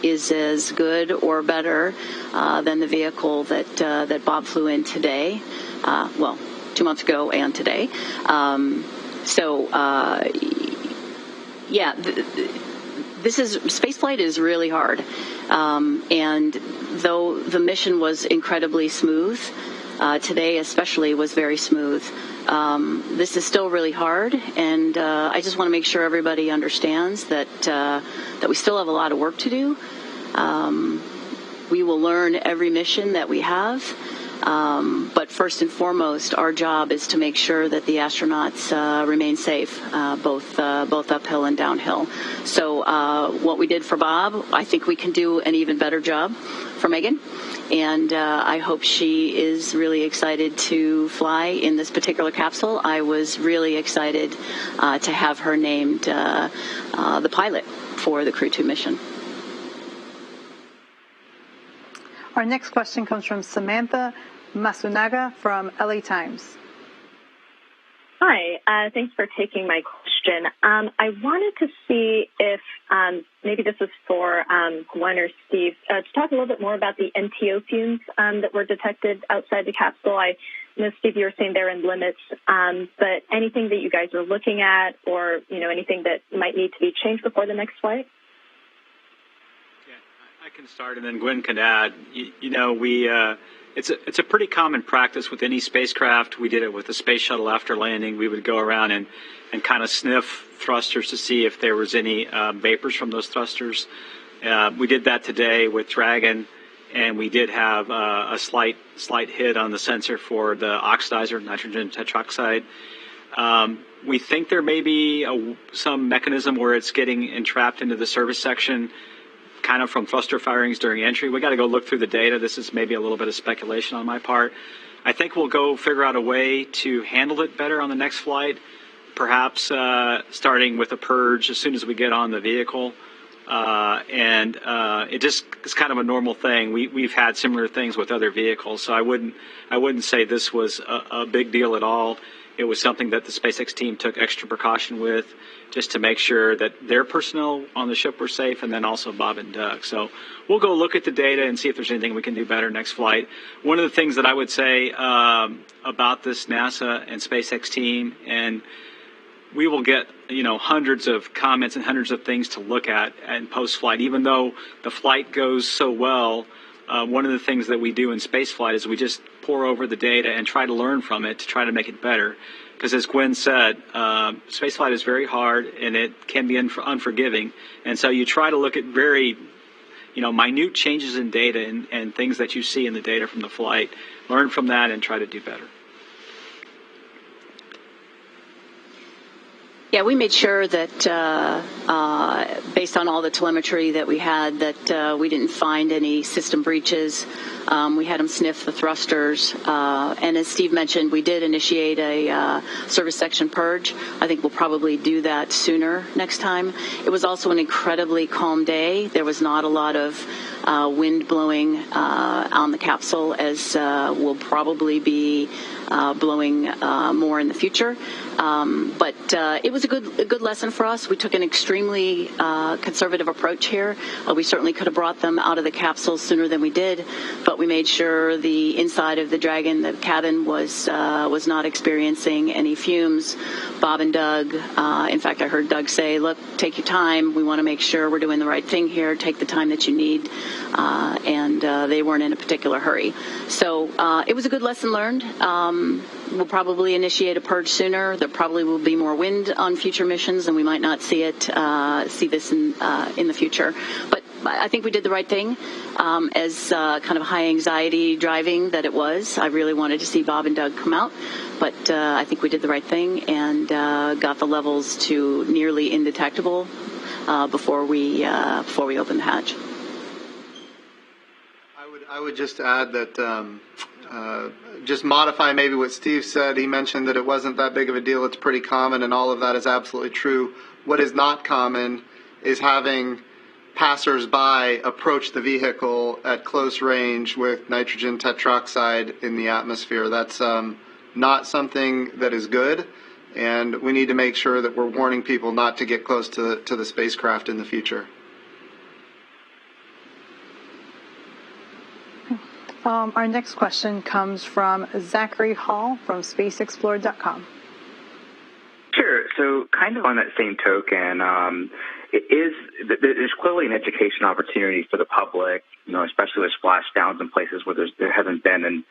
Speaker 8: is as good or better than the vehicle that Bob flew in today. 2 months ago and today. Spaceflight is really hard. And though the mission was incredibly smooth, today especially was very smooth, this is still really hard. And I just want to make sure everybody understands that we still have a lot of work to do. We will learn every mission that we have. But first and foremost, our job is to make sure that the astronauts remain safe, both uphill and downhill. So what we did for Bob, I think we can do an even better job for Megan. And I hope she is really excited to fly in this particular capsule. I was really excited to have her named the pilot for the Crew 2 mission.
Speaker 6: Our next question comes from Samantha Masunaga from LA Times.
Speaker 24: Hi, thanks for taking my question. I wanted to see if maybe this is for Gwen or Steve, to talk a little bit more about the NTO fumes that were detected outside the capsule. I know, Steve, you were saying they're in limits, but anything that you guys are looking at, or anything that might need to be changed before the next flight?
Speaker 9: I can start, and then Gwen can add. It's a pretty common practice with any spacecraft. We did it with the space shuttle after landing. We would go around and kind of sniff thrusters to see if there was any vapors from those thrusters. We did that today with Dragon, and we did have a slight hit on the sensor for the oxidizer, nitrogen tetroxide. We think there may be some mechanism where it's getting entrapped into the service section, kind of from thruster firings during entry. We got to go look through the data. This is maybe a little bit of speculation on my part. I think we'll go figure out a way to handle it better on the next flight, perhaps starting with a purge as soon as we get on the vehicle. It just is kind of a normal thing. We've had similar things with other vehicles, so I wouldn't say this was a big deal at all. It was something that the SpaceX team took extra precaution with, just to make sure that their personnel on the ship were safe, and then also Bob and Doug. So we'll go look at the data and see if there's anything we can do better next flight. One of the things that I would say about this NASA and SpaceX team, and we will get, hundreds of comments and hundreds of things to look at in post-flight. Even though the flight goes so well, one of the things that we do in spaceflight is we just pour over the data and try to learn from it to try to make it better. Because as Gwen said, spaceflight is very hard and it can be unforgiving. And so you try to look at very, minute changes in data and things that you see in the data from the flight, learn from that and try to do better.
Speaker 8: Yeah, we made sure that based on all the telemetry that we had, that we didn't find any system breaches. We had them sniff the thrusters. And as Steve mentioned, we did initiate a service section purge. I think we'll probably do that sooner next time. It was also an incredibly calm day. There was not a lot of wind blowing on the capsule, as will probably be blowing more in the future. But it was a good lesson for us. We took an extremely conservative approach here. We certainly could have brought them out of the capsule sooner than we did, but we made sure the inside of the Dragon, the cabin, was not experiencing any fumes. Bob and Doug, in fact, I heard Doug say, look, take your time. We want to make sure we're doing the right thing here. Take the time that you need. And they weren't in a particular hurry. So it was a good lesson learned. We'll probably initiate a purge sooner. There probably will be more wind on future missions, and we might not see this in the future. But I think we did the right thing. As kind of high anxiety driving that it was, I really wanted to see Bob and Doug come out. But I think we did the right thing and got the levels to nearly indetectable before we opened the hatch.
Speaker 7: I would just add that just modify maybe what Steve said. He mentioned that it wasn't that big of a deal. It's pretty common, and all of that is absolutely true. What is not common is having passers-by approach the vehicle at close range with nitrogen tetroxide in the atmosphere. That's not something that is good, and we need to make sure that we're warning people not to get close to the spacecraft in the future.
Speaker 6: Our next question comes from Zachary Hall from SpaceExplorer.com.
Speaker 12: Sure. So kind of on that same token, there's clearly an education opportunity for the public, especially with splashdowns in places where there hasn't been in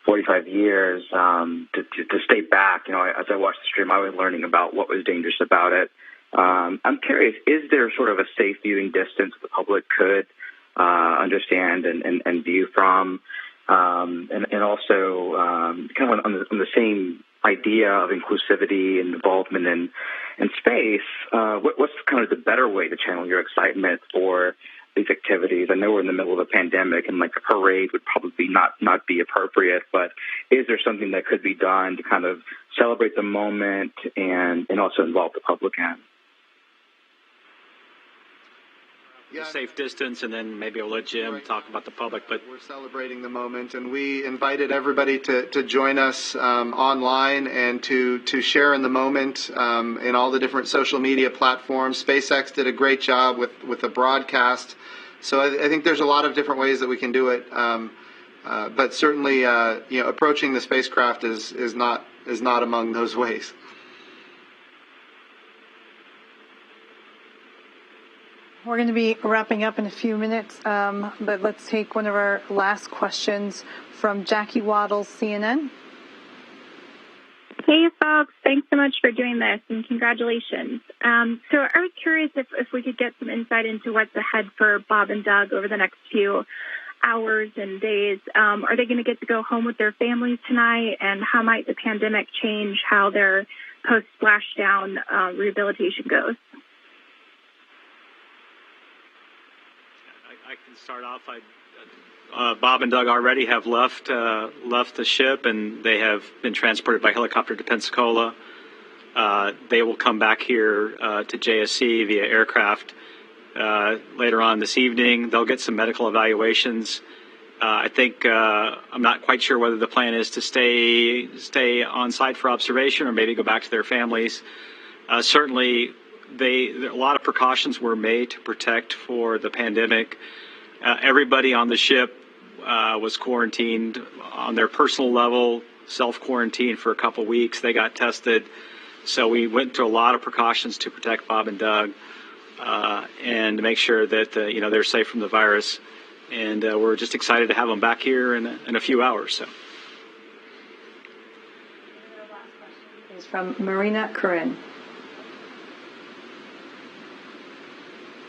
Speaker 12: 45 years, to stay back. As I watched the stream, I was learning about what was dangerous about it. I'm curious, is there sort of a safe viewing distance the public could understand and view from, and also kind of on the same idea of inclusivity and involvement in space, what's kind of the better way to channel your excitement for these activities? I know we're in the middle of a pandemic, and like a parade would probably not be appropriate, but is there something that could be done to kind of celebrate the moment and also involve the public in?
Speaker 9: A safe distance, and then maybe I'll let Jim talk about the public. But
Speaker 7: we're celebrating the moment, and we invited everybody to join us online and to share in the moment in all the different social media platforms. SpaceX did a great job with the broadcast, so I think there's a lot of different ways that we can do it. But certainly, approaching the spacecraft is not among those ways.
Speaker 6: We're going to be wrapping up in a few minutes, but let's take one of our last questions from Jackie Waddles, CNN.
Speaker 13: Hey, folks. Thanks so much for doing this, and congratulations. So I was curious if we could get some insight into what's ahead for Bob and Doug over the next few hours and days. Are they going to get to go home with their families tonight? And how might the pandemic change how their post-splashdown rehabilitation goes?
Speaker 9: I can start off. Bob and Doug already have left the ship, and they have been transported by helicopter to Pensacola. They will come back here to JSC via aircraft later on this evening. They'll get some medical evaluations. I think I'm not quite sure whether the plan is to stay on site for observation or maybe go back to their families. Certainly, a lot of precautions were made to protect for the pandemic. Everybody on the ship was quarantined on their personal level, self-quarantined for a couple weeks. They got tested. So we went through a lot of precautions to protect Bob and Doug and to make sure that they're safe from the virus. And we're just excited to have them back here in a few hours. So.
Speaker 14: Is from Marina Curran.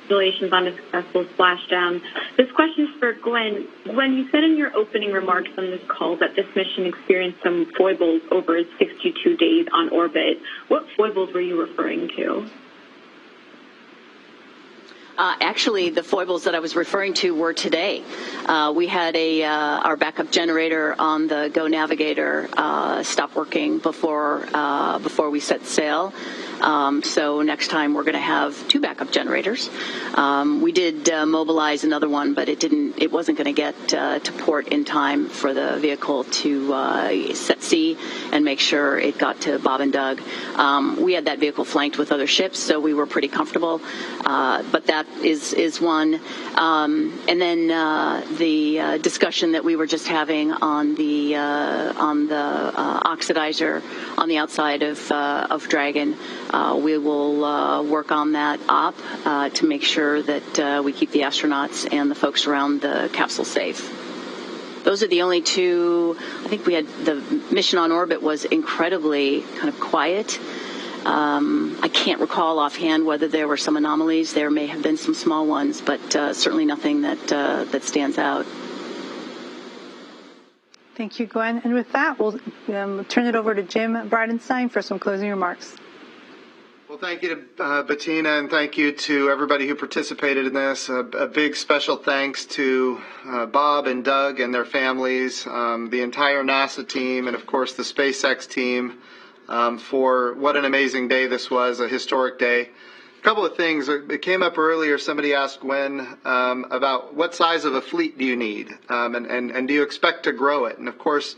Speaker 24: Congratulations on a successful splashdown. This question is for Gwen. When you said in your opening remarks on this call that this mission experienced some foibles over its 62 days on orbit, what foibles were you referring to?
Speaker 8: Actually, the foibles that I was referring to were today. We had our backup generator on the Go Navigator stop working before we set sail. So next time we're going to have 2 backup generators. We did mobilize another one, but it wasn't going to get to port in time for the vehicle to set sea and make sure it got to Bob and Doug. We had that vehicle flanked with other ships, so we were pretty comfortable. But that is one. And then the discussion that we were just having on the oxidizer on the outside of Dragon. We will work on that op to make sure that we keep the astronauts and the folks around the capsule safe. Those are the only 2. I think we had the mission on orbit was incredibly kind of quiet. I can't recall offhand whether there were some anomalies. There may have been some small ones, but certainly nothing that stands out.
Speaker 14: Thank you, Gwen. And with that, we'll turn it over to Jim Bridenstine for some closing remarks.
Speaker 7: Well, thank you to Bettina, and thank you to everybody who participated in this. A big special thanks to Bob and Doug and their families, the entire NASA team, and of course the SpaceX team for what an amazing day this was, a historic day. A couple of things. It came up earlier. Somebody asked Gwen about what size of a fleet do you need, and do you expect to grow it? And of course,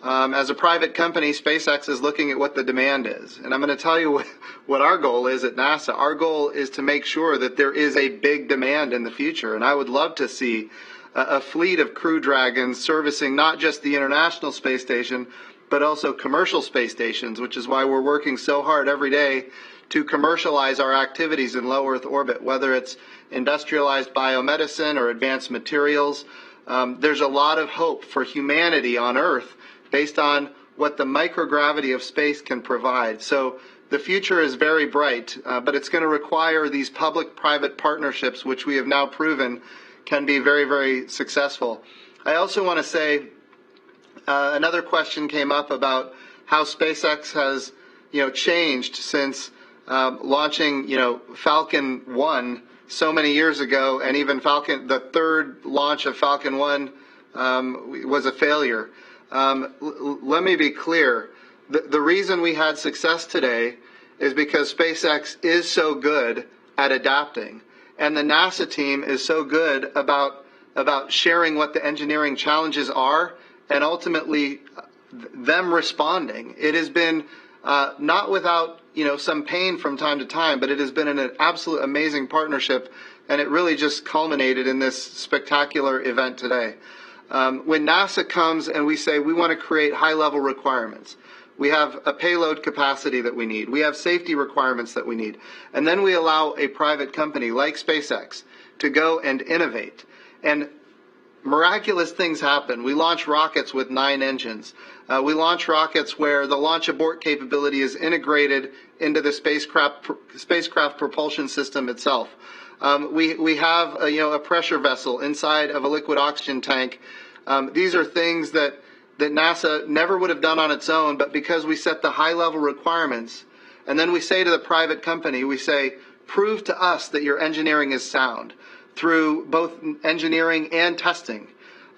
Speaker 7: as a private company, SpaceX is looking at what the demand is. And I'm going to tell you what our goal is at NASA. Our goal is to make sure that there is a big demand in the future. And I would love to see a fleet of Crew Dragons servicing not just the International Space Station, but also commercial space stations, which is why we're working so hard every day to commercialize our activities in low Earth orbit, whether it's industrialized biomedicine or advanced materials. There's a lot of hope for humanity on Earth based on what the microgravity of space can provide. So the future is very bright, but it's going to require these public-private partnerships, which we have now proven can be very, very successful. I also want to say another question came up about how SpaceX has, changed since launching, Falcon 1 so many years ago, and even the third launch of Falcon 1 was a failure. Let me be clear. The reason we had success today is because SpaceX is so good at adapting, and the NASA team is so good about sharing what the engineering challenges are and ultimately them responding. It has been not without some pain from time to time, but it has been an absolute amazing partnership, and it really just culminated in this spectacular event today. When NASA comes and we say we want to create high-level requirements, we have a payload capacity that we need, we have safety requirements that we need, and then we allow a private company like SpaceX to go and innovate. And miraculous things happen. We launch rockets with 9 engines. We launch rockets where the launch abort capability is integrated into the spacecraft propulsion system itself. We have a pressure vessel inside of a liquid oxygen tank. These are things that NASA never would have done on its own, but because we set the high-level requirements, and then we say to the private company, we say, prove to us that your engineering is sound through both engineering and testing.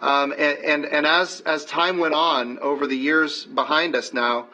Speaker 7: And as time went on over the years behind us now,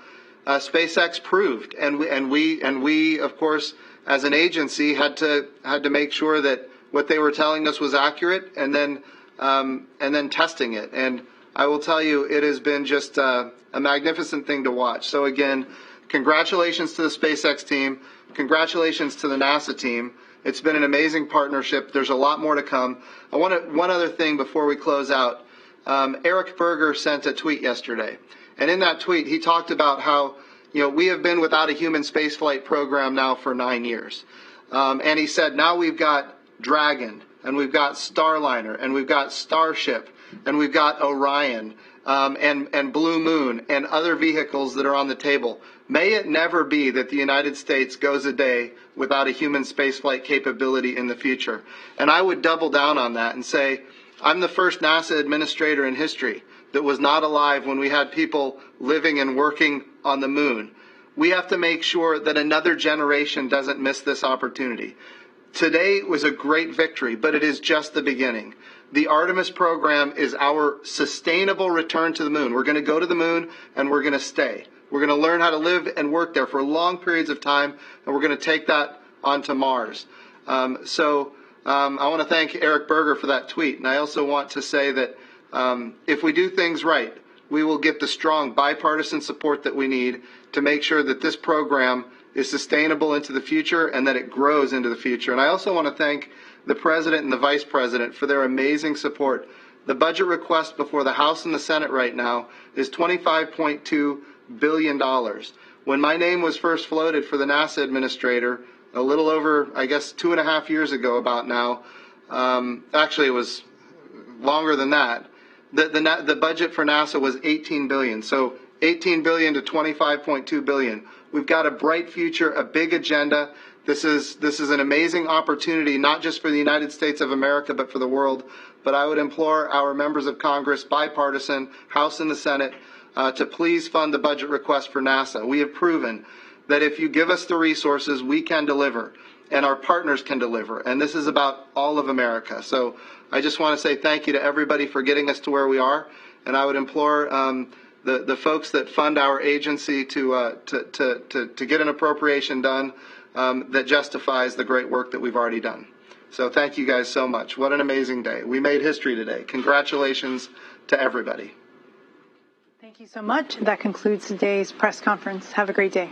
Speaker 7: SpaceX proved, and we of course as an agency had to make sure that what they were telling us was accurate, and then testing it. And I will tell you, it has been just a magnificent thing to watch. So again, congratulations to the SpaceX team, congratulations to the NASA team. It's been an amazing partnership. There's a lot more to come. One other thing before we close out. Eric Berger sent a tweet yesterday, and in that tweet he talked about how we have been without a human spaceflight program now for 9 years, and he said now we've got Dragon, and we've got Starliner, and we've got Starship, and we've got Orion, and Blue Moon, and other vehicles that are on the table. May it never be that the United States goes a day without a human spaceflight capability in the future. And I would double down on that and say, I'm the first NASA administrator in history that was not alive when we had people living and working on the moon. We have to make sure that another generation doesn't miss this opportunity. Today was a great victory, but it is just the beginning. The Artemis program is our sustainable return to the moon. We're going to go to the moon, and we're going to stay. We're going to learn how to live and work there for long periods of time, and we're going to take that onto Mars. I want to thank Eric Berger for that tweet, and I also want to say that if we do things right, we will get the strong bipartisan support that we need to make sure that this program is sustainable into the future and that it grows into the future. And I also want to thank the President and the Vice President for their amazing support. The budget request before the House and the Senate right now is $25.2 billion. When my name was first floated for the NASA administrator, a little over, I guess, 2.5 years ago about now, actually it was longer than that, the budget for NASA was $18 billion. So $18 billion to $25.2 billion. We've got a bright future, a big agenda. This is an amazing opportunity, not just for the United States of America, but for the world. But I would implore our members of Congress, bipartisan, House and the Senate, to please fund the budget request for NASA. We have proven that if you give us the resources, we can deliver, and our partners can deliver. And this is about all of America. So I just want to say thank you to everybody for getting us to where we are. And I would implore the folks that fund our agency to get an appropriation done that justifies the great work that we've already done. So thank you guys so much. What an amazing day. We made history today. Congratulations to everybody.
Speaker 14: Thank you so much. That concludes today's press conference. Have a great day.